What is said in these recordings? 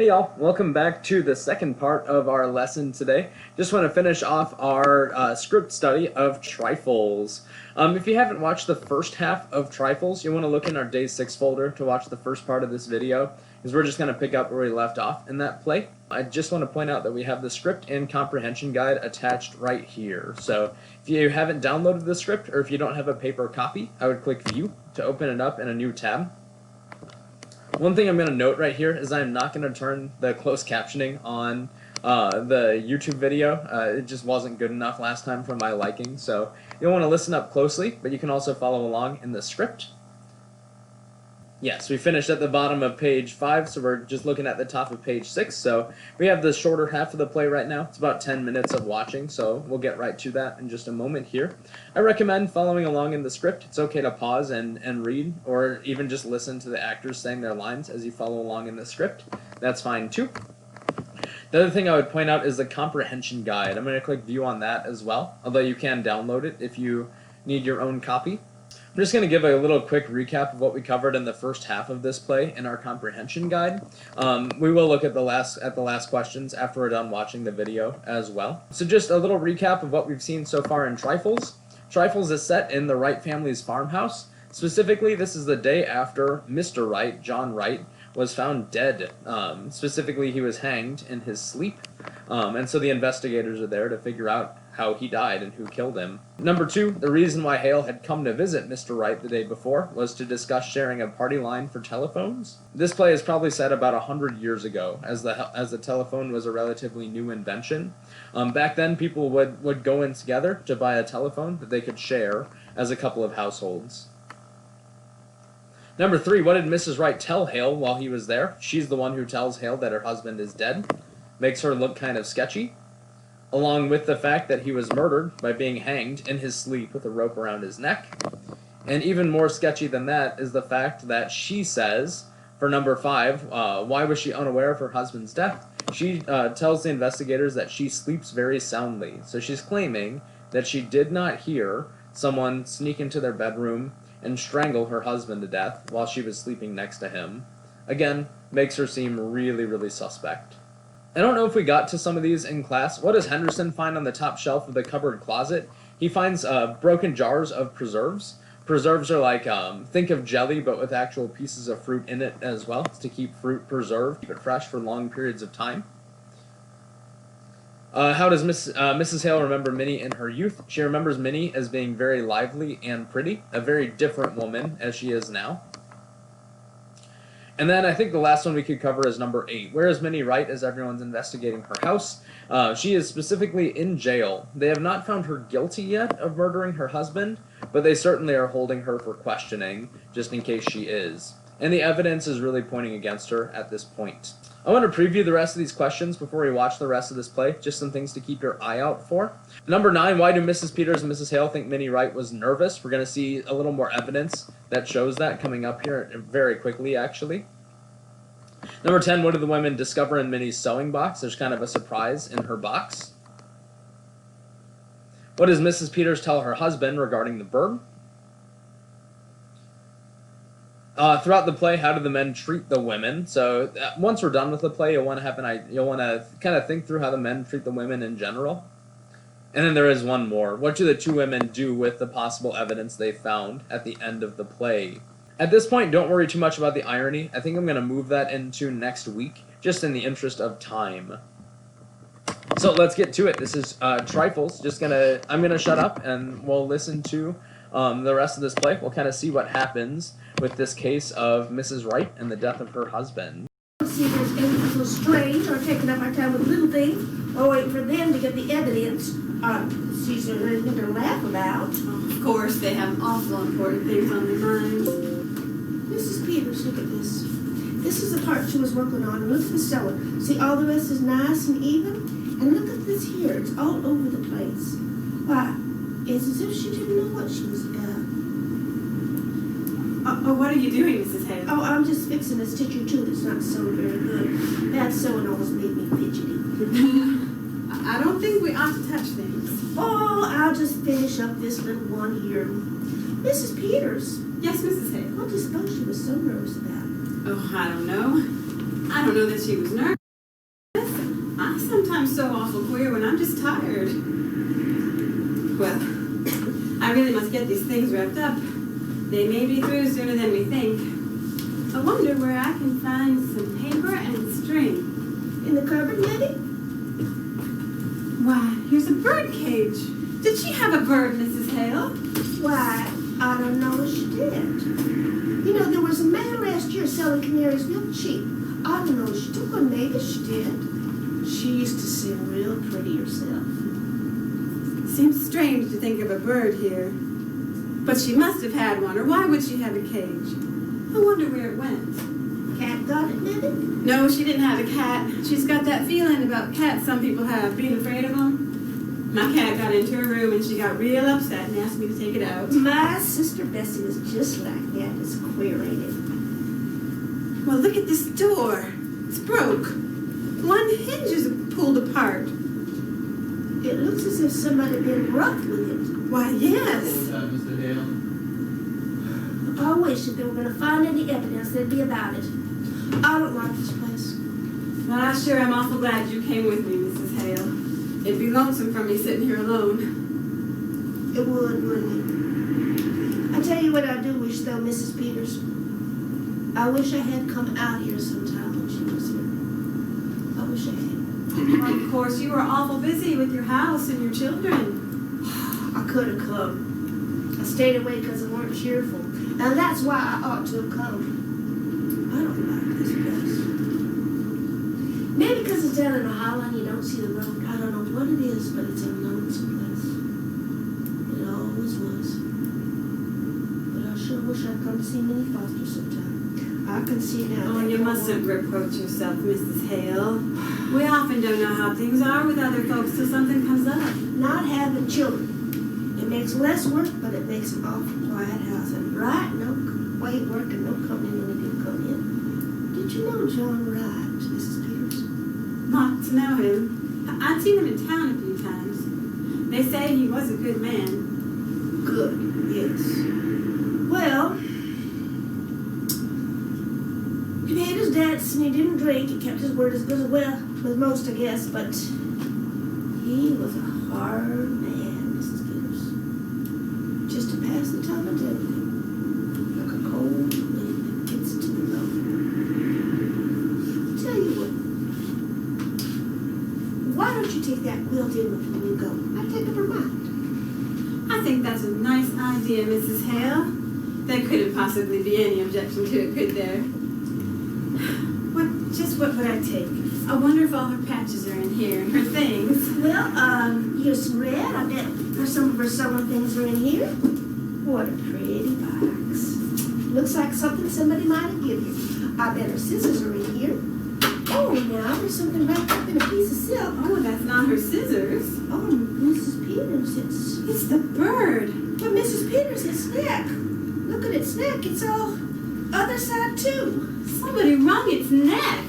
Hey y'all, welcome back to the second part of our lesson today. Just want to finish off our script study of Trifles. If you haven't watched the first half of Trifles, you want to look in our Day 6 folder to watch the first part of this video, because we're just going to pick up where we left off in that play. I just want to point out that we have the script and comprehension guide attached right here. So if you haven't downloaded the script, or if you don't have a paper copy, I would click View to open it up in a new tab. One thing I'm going to note right here is I'm not going to turn the closed captioning on the YouTube video. It just wasn't good enough last time for my liking, so you'll want to listen up closely, but you can also follow along in the script. Yes, we finished at the bottom of page 5, so we're just looking at the top of page 6. So we have the shorter half of the play right now. It's about 10 minutes of watching, so we'll get right to that in just a moment here. I recommend following along in the script. It's okay to pause and read, or even just listen to the actors saying their lines as you follow along in the script. That's fine too. The other thing I would point out is the comprehension guide. I'm going to click View on that as well, although you can download it if you need your own copy. I'm just going to give a little quick recap of what we covered in the first half of this play in our comprehension guide. We will look at the last questions after we're done watching the video as well. So just a little recap of what we've seen so far in Trifles. Trifles is set in the Wright family's farmhouse. Specifically, this is the day after Mr. Wright, John Wright, was found dead. Specifically, he was hanged in his sleep. And so the investigators are there to figure out how he died and who killed him. Number 2, the reason why Hale had come to visit Mr. Wright the day before was to discuss sharing a party line for telephones. This play is probably set about 100 years ago, as the telephone was a relatively new invention. Back then, people would go in together to buy a telephone that they could share as a couple of households. Number 3, what did Mrs. Wright tell Hale while he was there? She's the one who tells Hale that her husband is dead. Makes her look kind of sketchy, along with the fact that he was murdered by being hanged in his sleep with a rope around his neck. And even more sketchy than that is the fact that she says, for number 5, why was she unaware of her husband's death? She tells the investigators that she sleeps very soundly. So she's claiming that she did not hear someone sneak into their bedroom and strangle her husband to death while she was sleeping next to him. Again, makes her seem really, really suspect. I don't know if we got to some of these in class. What does Henderson find on the top shelf of the cupboard closet? He finds broken jars of preserves. Preserves are like, think of jelly, but with actual pieces of fruit in it as well. It's to keep fruit preserved, keep it fresh for long periods of time. How does Mrs. Hale remember Minnie in her youth? She remembers Minnie as being very lively and pretty, a very different woman as she is now. And then I think the last one we could cover is number 8. Where is Minnie Wright as everyone's investigating her house? She is specifically in jail. They have not found her guilty yet of murdering her husband, but they certainly are holding her for questioning, just in case she is. And the evidence is really pointing against her at this point. I want to preview the rest of these questions before we watch the rest of this play, just some things to keep your eye out for. Number 9, why do Mrs. Peters and Mrs. Hale think Minnie Wright was nervous? We're going to see a little more evidence that shows that coming up here very quickly, actually. Number 10, what do the women discover in Minnie's sewing box? There's kind of a surprise in her box. What does Mrs. Peters tell her husband regarding the bird? Throughout the play, how do the men treat the women? So once we're done with the play, you'll want to kind of think through how the men treat the women in general. And then there is one more. What do the two women do with the possible evidence they found at the end of the play? At this point, don't worry too much about the irony. I think I'm going to move that into next week, just in the interest of time. So let's get to it. This is Trifles. I'm gonna shut up and we'll listen to the rest of this play. We'll kind of see what happens with this case of Mrs. Wright and the death of her husband. See, there's anything so strange or taking up our time with little things or waiting for them to get the evidence. See, so there's nothing to laugh about. Of course, they have awful important things on their minds. Mrs. Peters, look at this. This is the part she was working on. Look at the cellar. See, all the rest is nice and even? And look at this here. It's all over the place. Why, it's as if she didn't know what she was about. What are you doing, Mrs. Hale? Oh, I'm just fixing a stitch or two that's not sewing very good. Bad sewing always made me fidgety. I don't think we ought to touch things. Oh, I'll just finish up this little one here. Mrs. Peters. Yes, Mrs. Hale. What do you suppose she was so nervous about? Oh, I don't know. I don't know that she was nervous. I'm sometimes so awful queer when I'm just tired. Well, I really must get these things wrapped up. They may be through sooner than we think. I wonder where I can find some paper and string. In the cupboard, Minnie? Why, here's a bird cage. Did she have a bird, Mrs. Hale? Why, I don't know if she did. You know, there was a man last year selling canaries real cheap. I don't know if she took one. Maybe she did. She used to sing real pretty herself. Seems strange to think of a bird here. But she must have had one, or why would she have a cage? I wonder where it went. Cat got it, Minnie? No, she didn't have a cat. She's got that feeling about cats some people have, being afraid of them. My cat got into her room and she got real upset and asked me to take it out. My sister Bessie was just like that. It's queer, ain't it? Well, look at this door. It's broke. One hinge is pulled apart. It looks as if somebody had been rough with it. Why, yes. Mr. Hale? I wish if they were going to find any evidence, there'd be about it. I don't like this place. Well, I sure am awful glad you came with me, Mrs. Hale. It'd be lonesome for me sitting here alone. It would, wouldn't it? I tell you what I do wish, though, Mrs. Peters. I wish I had come out here sometime when she was here. I wish I had. Well, of course, you were awful busy with your house and your children. I could have come. I stayed away because I weren't cheerful. And that's why I ought to have come. I don't like this place. Maybe because it's down in a hollow and you don't see the road. I don't know what it is, but it's a lonesome place. It always was. But I sure wish I'd come to see Minnie Foster sometime. I can see now. Oh, you mustn't reproach yourself, Mrs. Hale. We often don't know how things are with other folks till something comes up. Not having children. It makes less work, but it makes an awful quiet house. And Wright, no way work and no company when he did come in. Did you know John Wright, Mrs. Peters? Not to know him. I've seen him in town a few times. They say he was a good man. Good, yes. Well, he paid his debts and he didn't drink. He kept his word as good as well with most, I guess, but he was a hard man, Mrs. Peters. Just to pass the time of day, like a cold wind that gets to the bone. Tell you what, why don't you take that quilt in with you when you go? I'll take up her mind. I think that's a nice idea, Mrs. Hale. There couldn't possibly be any objection to it, could there? What would I take? I wonder if all her patches are in here and her things. Well, here's some red. I bet some of her sewing things are in here. What a pretty box. Looks like something somebody might have given you. I bet her scissors are in here. Oh, now there's something wrapped up in a piece of silk. Oh, that's not her scissors. Oh, Mrs. Peters, It's the bird. But Mrs. Peters, its neck. Look at its neck. It's all other side, too. Somebody wrung its neck.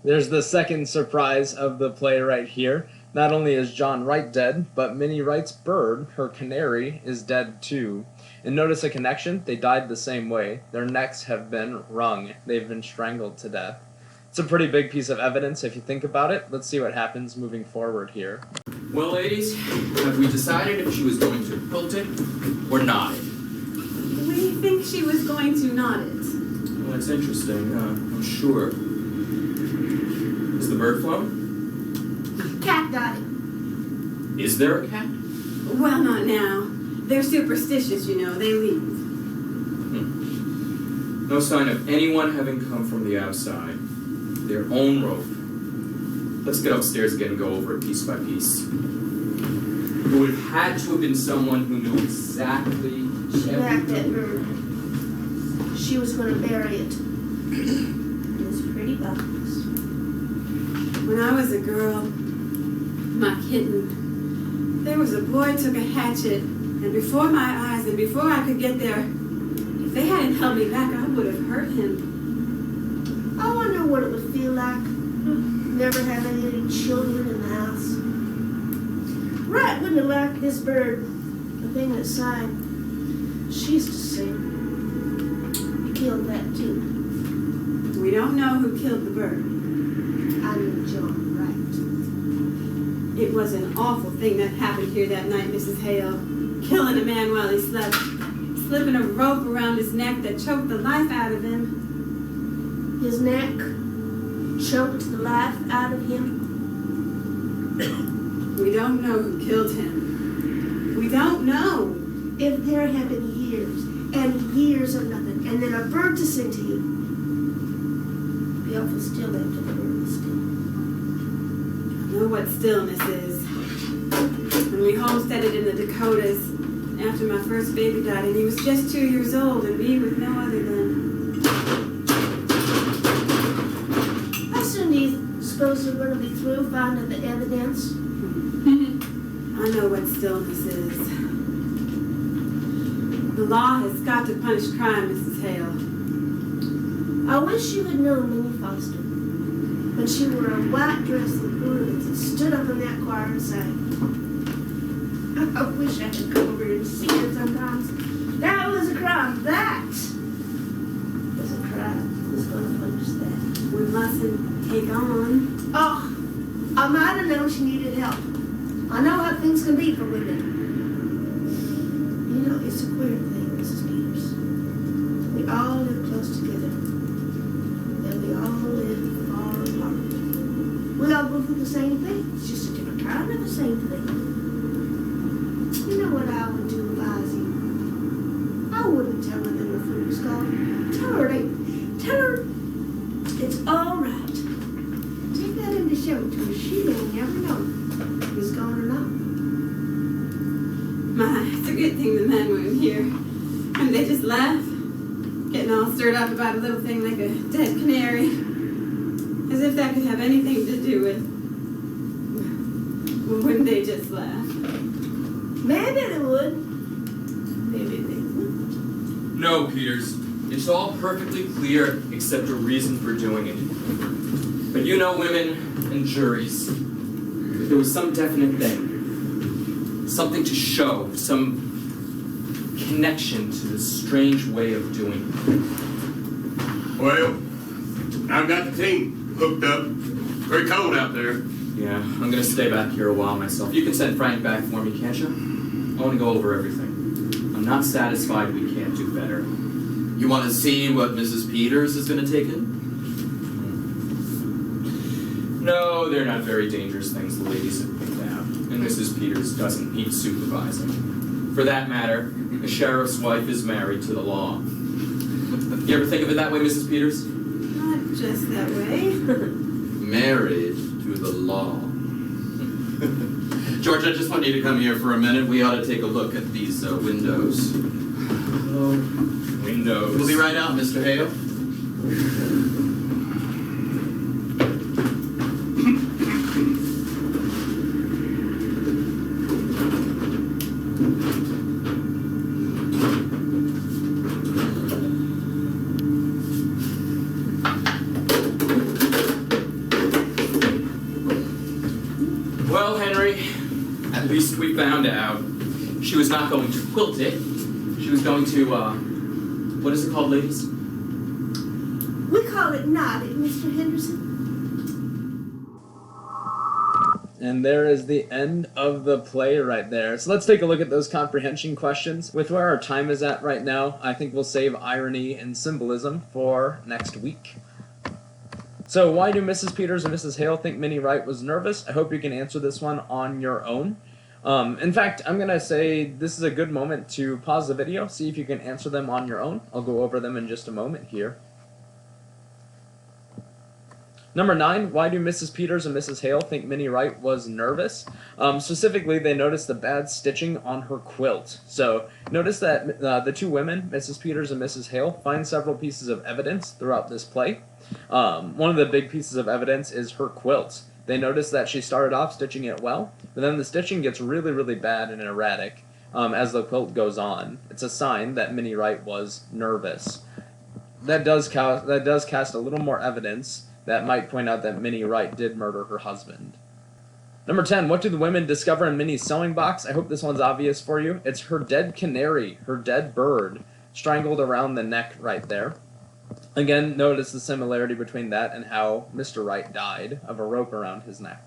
There's the second surprise of the play right here. Not only is John Wright dead, but Minnie Wright's bird, her canary, is dead too. And notice a connection? They died the same way. Their necks have been wrung. They've been strangled to death. It's a pretty big piece of evidence if you think about it. Let's see what happens moving forward here. Well, ladies, have we decided if she was going to quilt it or knot it? We think she was going to knot it. Well, that's interesting. I'm sure. Is the bird flown? Cat got it. Is there a cat? Well, not now. They're superstitious, you know. They leave. No sign of anyone having come from the outside. Their own rope. Let's get upstairs again and go over it piece by piece. It would have had to have been someone who knew exactly She wrapped that bird. She was going to bury it in this pretty box. When I was a girl, my kitten, there was a boy took a hatchet, and before my eyes and before I could get there, if they hadn't held me back, I would have hurt him. I wonder what it would feel like never having any children in the house. Wright wouldn't have liked this bird, the thing that sighed. She used to sing. You killed that too. We don't know who killed the bird. I knew John Wright. It was an awful thing that happened here that night, Mrs. Hale. Killing a man while he slept. Slipping a rope around his neck that choked the life out of him. His neck choked the life out of him. We don't know who killed him. We don't know. If there had been years and years of nothing, and then a bird to sing to you, it'd be awful still after the bird was still. I know what stillness is. When we homesteaded in the Dakotas, after my first baby died, and he was just 2 years old, and me with no other than... How soon do you suppose you're going to be through finding the evidence? I know what stillness is. The law has got to punish crime, Mrs. Hale. I wish you had known Minnie Foster when she wore a white dress and blue and stood up in that choir and sang. I wish I could come over and see her sometimes. That was a crime. That was a crime. Who's going to punish that? We mustn't take on. Oh, I might have known she needed help. I know how things can be for women. You know, it's a queer thing, Mrs. Peters. We all live close together. And we all live far apart. We all go through the same thing. It's just a different kind of the same thing. You know what I would do if I was you? I wouldn't tell her that the food was gone. Tell her it's all right. Take that in the show to her. She may never know if it's gone or not. My, it's a good thing the men weren't here. And they just laugh, getting all stirred up about a little thing like a dead canary. As if that could have anything to do with... Well, wouldn't they just laugh? Maybe they would. Maybe they wouldn't. No, Peters. It's all perfectly clear except a reason for doing it. But you know women and juries. If there was some definite thing, something to show, some connection to this strange way of doing it. Well, I've got the team hooked up. Very cold out there. Yeah, I'm gonna stay back here a while myself. You can send Frank back for me, can't you? I want to go over everything. I'm not satisfied we can't do better. You want to see what Mrs. Peters is going to take in? No, they're not very dangerous things the ladies have picked out. And Mrs. Peters doesn't need supervising. For that matter, a sheriff's wife is married to the law. You ever think of it that way, Mrs. Peters? Not just that way. Married to the law. George, I just want you to come here for a minute. We ought to take a look at these windows. Oh, windows. We'll be right out, Mr. Hale. Well, Henry, at least we found out. She was not going to quilt it. She was going to, what is it called, ladies? We call it knotted, Mr. Henderson. And there is the end of the play right there. So let's take a look at those comprehension questions. With where our time is at right now, I think we'll save irony and symbolism for next week. So why do Mrs. Peters and Mrs. Hale think Minnie Wright was nervous? I hope you can answer this one on your own. In fact, I'm going to say this is a good moment to pause the video, see if you can answer them on your own. I'll go over them in just a moment here. Number 9, why do Mrs. Peters and Mrs. Hale think Minnie Wright was nervous? Specifically, they noticed the bad stitching on her quilt. So, notice that the two women, Mrs. Peters and Mrs. Hale, find several pieces of evidence throughout this play. One of the big pieces of evidence is her quilt. They notice that she started off stitching it well, but then the stitching gets really, really bad and erratic as the quilt goes on. It's a sign that Minnie Wright was nervous. That does cast a little more evidence that might point out that Minnie Wright did murder her husband. Number 10, what do the women discover in Minnie's sewing box? I hope this one's obvious for you. It's her dead canary, her dead bird, strangled around the neck right there. Again, notice the similarity between that and how Mr. Wright died, of a rope around his neck.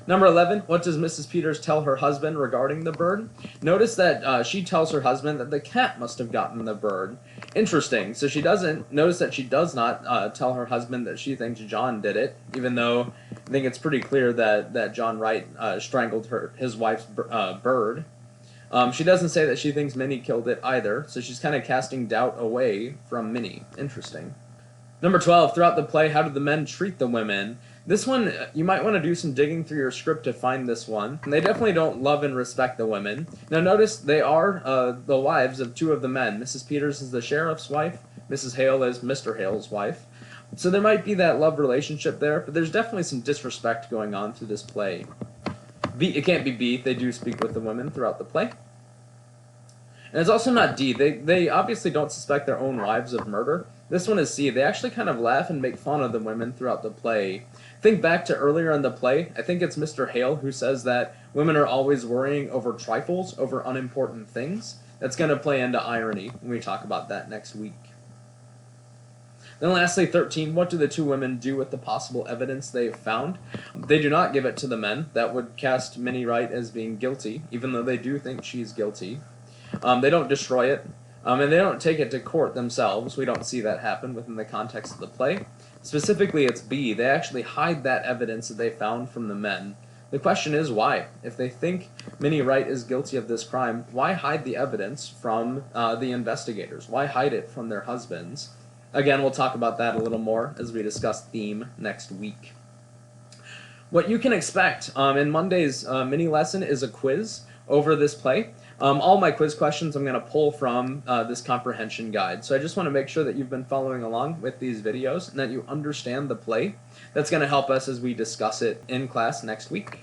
Number 11, what does Mrs. Peters tell her husband regarding the bird? Notice that she tells her husband that the cat must have gotten the bird. Interesting. So she doesn't, notice that she does not tell her husband that she thinks John did it, even though I think it's pretty clear that John Wright strangled his wife's bird. She doesn't say that she thinks Minnie killed it either, so she's kind of casting doubt away from Minnie. Interesting. Number 12, throughout the play, how did the men treat the women? This one, you might want to do some digging through your script to find this one. And they definitely don't love and respect the women. Now notice they are the wives of two of the men. Mrs. Peters is the sheriff's wife. Mrs. Hale is Mr. Hale's wife. So there might be that love relationship there, but there's definitely some disrespect going on through this play. B, it can't be B. They do speak with the women throughout the play. And it's also not D. They obviously don't suspect their own wives of murder. This one is C. They actually kind of laugh and make fun of the women throughout the play. Think back to earlier in the play. I think it's Mr. Hale who says that women are always worrying over trifles, over unimportant things. That's going to play into irony when we talk about that next week. Then lastly, 13, what do the two women do with the possible evidence they have found? They do not give it to the men. That would cast Minnie Wright as being guilty, even though they do think she's guilty. They don't destroy it, and they don't take it to court themselves. We don't see that happen within the context of the play. Specifically, it's B. They actually hide that evidence that they found from the men. The question is why? If they think Minnie Wright is guilty of this crime, why hide the evidence from the investigators? Why hide it from their husbands? Again, we'll talk about that a little more as we discuss theme next week. What you can expect in Monday's mini lesson is a quiz over this play. All my quiz questions I'm going to pull from this comprehension guide. So I just want to make sure that you've been following along with these videos and that you understand the play. That's going to help us as we discuss it in class next week.